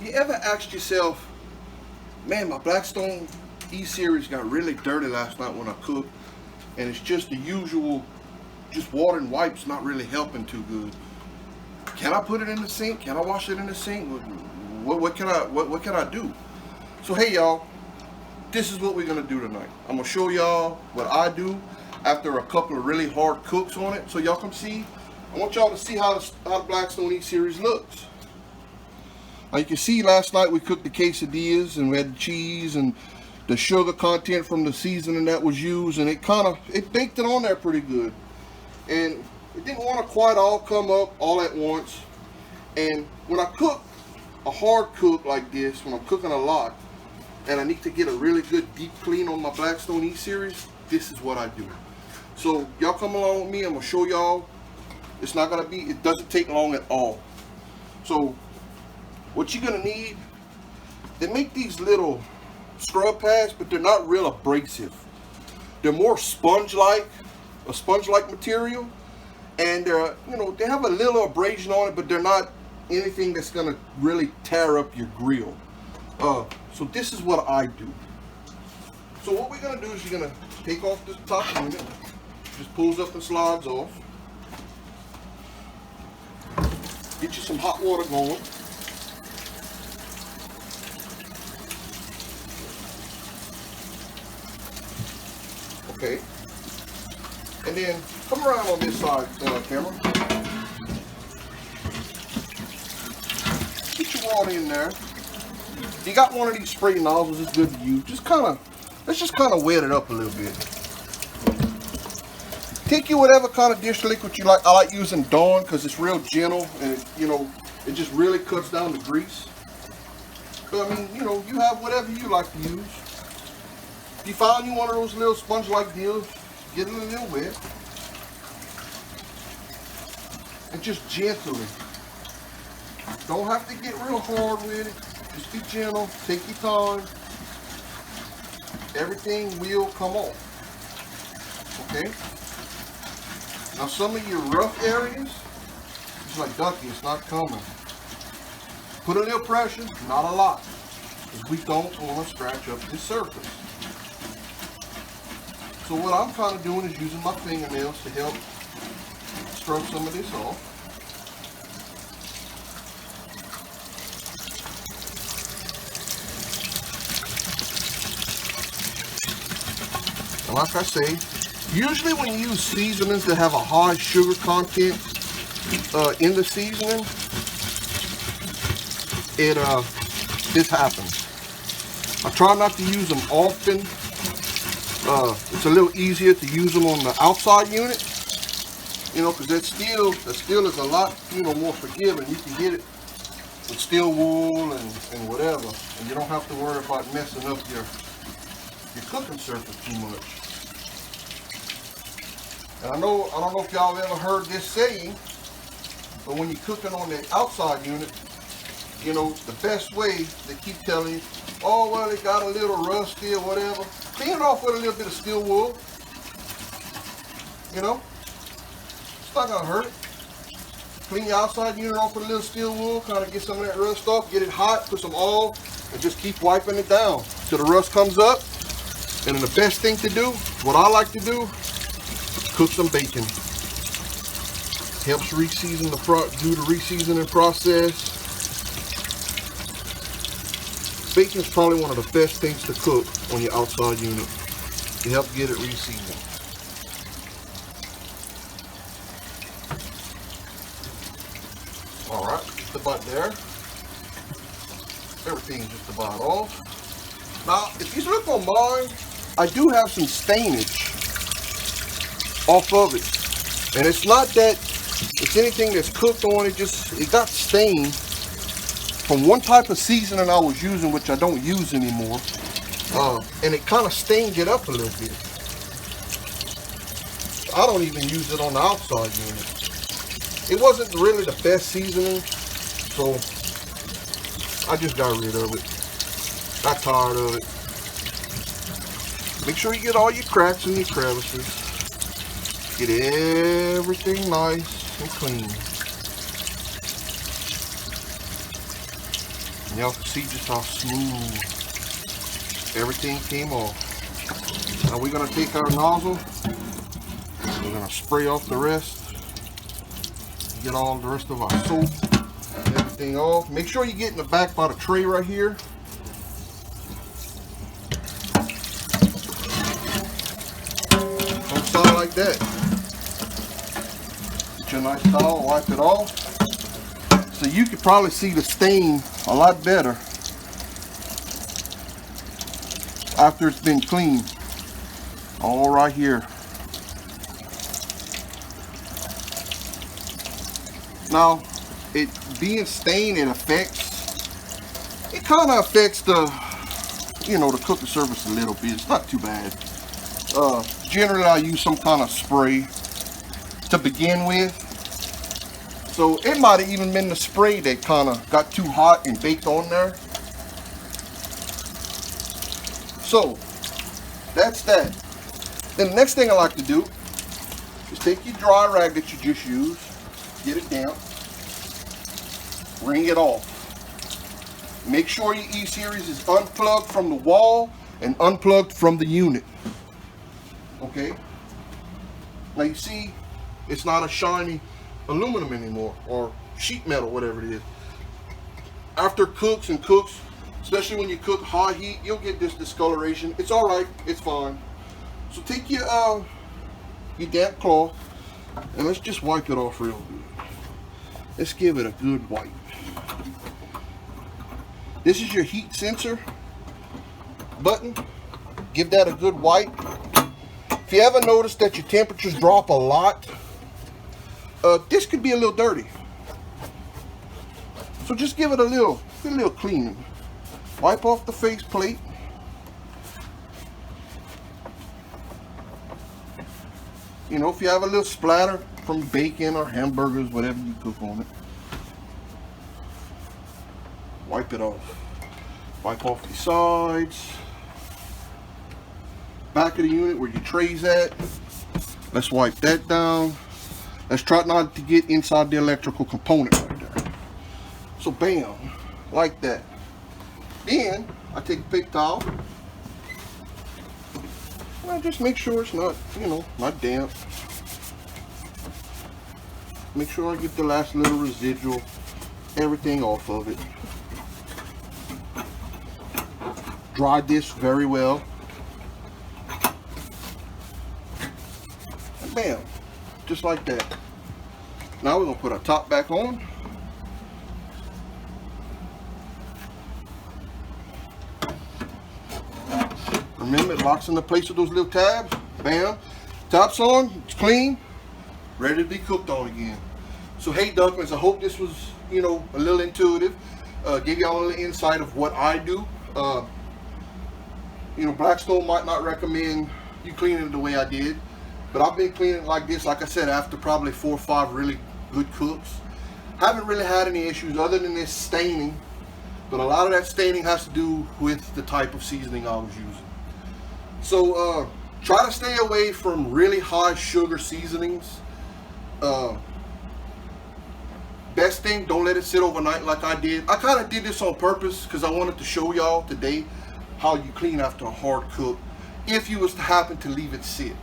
you ever asked yourself, man, my Blackstone E-Series got really dirty last night when I cooked, and it's just the usual, just water and wipes not really helping too good. Can I put it in the sink? Can I wash it in the sink? What can I do? So hey y'all, this is what we're gonna do tonight. I'm gonna show y'all what I do after a couple of really hard cooks on it, so y'all can see. I want y'all to see how the Blackstone E-Series looks. Now you can see last night we cooked the quesadillas and we had the cheese and the sugar content from the seasoning that was used, and it baked it on there pretty good. And it didn't want to quite all come up all at once. And when I cook a hard cook like this, when I'm cooking a lot and I need to get a really good deep clean on my Blackstone E-Series, this is what I do. So y'all come along with me. I'm gonna show y'all. It doesn't take long at all. So what you're gonna need, they make these little scrub pads, but they're not real abrasive. They're more sponge-like, a sponge-like material, and they're, they have a little abrasion on it, but they're not anything that's gonna really tear up your grill. So this is what I do. So what we're gonna do is you're gonna take off this top unit, just pulls up and slides off. Get you some hot water going. Okay. And then come around on this side, camera. Get your water in there. If you got one of these spray nozzles, it's good to use. Let's just kind of wet it up a little bit. Take you whatever kind of dish liquid you like. I like using Dawn because it's real gentle and it just really cuts down the grease. But I mean, you have whatever you like to use. If you find you one of those little sponge-like deals, get it a little wet. And just gently. Don't have to get real hard with it. Just be gentle. Take your time. Everything will come off. Okay? Now some of your rough areas, it's like Duckie, it's not coming. Put a little pressure, not a lot, because we don't want to scratch up this surface. So what I'm kind of doing is using my fingernails to help scrub some of this off. And like I say, usually when you use seasonings that have a high sugar content in the seasoning, this happens. I try not to use them often. It's a little easier to use them on the outside unit, because that steel is a lot, more forgiving. You can get it with steel wool and whatever, and you don't have to worry about messing up your cooking surface too much. And I don't know if y'all ever heard this saying, but when you're cooking on the outside unit, the best way, they keep telling you, oh, well, it got a little rusty or whatever. Clean it off with a little bit of steel wool. It's not gonna hurt it. Clean your outside unit off with a little steel wool, kind of get some of that rust off, get it hot, put some oil, and just keep wiping it down till the rust comes up. And then the best thing to do, what I like to do, cook some bacon. Helps reseason do the reseasoning process. Bacon is probably one of the best things to cook on your outside unit to help get it reseasoned. All right, just about there. Everything's just about off. Now, if you look on mine, I do have some stainage off of it, and it's not that it's anything that's cooked on it, it got stained from one type of seasoning I was using, which I don't use anymore, and it kind of stained it up a little bit. I don't even use it on the outside unit. It wasn't really the best seasoning, so I just got rid of it. Got tired of it. Make sure you get all your cracks and your crevices. Get everything nice and clean. Y'all can see just how smooth everything came off. Now we're gonna take our nozzle, we're gonna spray off the rest, get all the rest of our soap and everything off. Make sure you get in the back by the tray right here. Don't sound like that. Get your nice towel, wipe it off. So you could probably see the stain a lot better after it's been cleaned. All right here. Now, it being stained, it kind of affects the, you know, the cooking surface a little bit. It's not too bad. Generally, I use some kind of spray to begin with. So it might have even been the spray that kind of got too hot and baked on there. So that's that. Then the next thing I like to do is take your dry rag that you just used, get it damp, wring it off. Make sure your E-series is unplugged from the wall and unplugged from the unit. Okay? Now you see, it's not a shiny aluminum anymore, or sheet metal, whatever it is. After it cooks and cooks, especially when you cook high heat, you'll get this discoloration. It's all right, it's fine. So take your damp cloth and let's just wipe it off real good. Let's give it a good wipe. This is your heat sensor button. Give that a good wipe. If you ever notice that your temperatures drop a lot, this could be a little dirty. So just give it a little cleaning. Wipe off the face plate. You know, if you have a little splatter from bacon or hamburgers, whatever you cook on it, wipe it off. Wipe off the sides. Back of the unit where your tray's at. Let's wipe that down. Let's try not to get inside the electrical component right there. So bam, like that. Then I take a paper towel. Well, just make sure it's not, you know, not damp. Make sure I get the last little residual, everything off of it. Dry this very well. And bam, just like that. Now we're gonna put our top back on. Remember, it locks into place with those little tabs. Bam, top's on, it's clean, ready to be cooked on again. So hey ducklings, I hope this was, you know, a little intuitive. Give y'all a little insight of what I do. You know, Blackstone might not recommend you cleaning it the way I did, but I've been cleaning it like this, like I said, after probably 4 or 5 really good cooks. Haven't really had any issues other than this staining, but a lot of that staining has to do with the type of seasoning I was using. So try to stay away from really high sugar seasonings. Best thing, don't let it sit overnight like I did. I kind of did this on purpose because I wanted to show y'all today how you clean after a hard cook if you was to happen to leave it sit.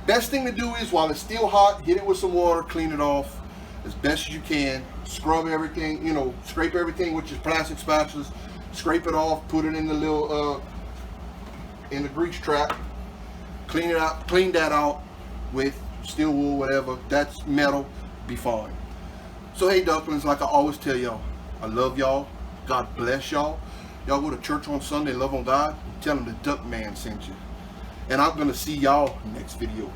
Best thing to do is while it's still hot, hit it with some water, clean it off as best as you can. Scrub everything, you know, scrape everything with your plastic spatulas. Scrape it off, put it in the little in the grease trap. Clean it out, clean that out with steel wool, whatever. That's metal, be fine. So hey ducklings, like I always tell y'all, I love y'all. God bless y'all. Y'all go to church on Sunday, love on God, and tell them the Duck Man sent you. And I'm gonna see y'all next video.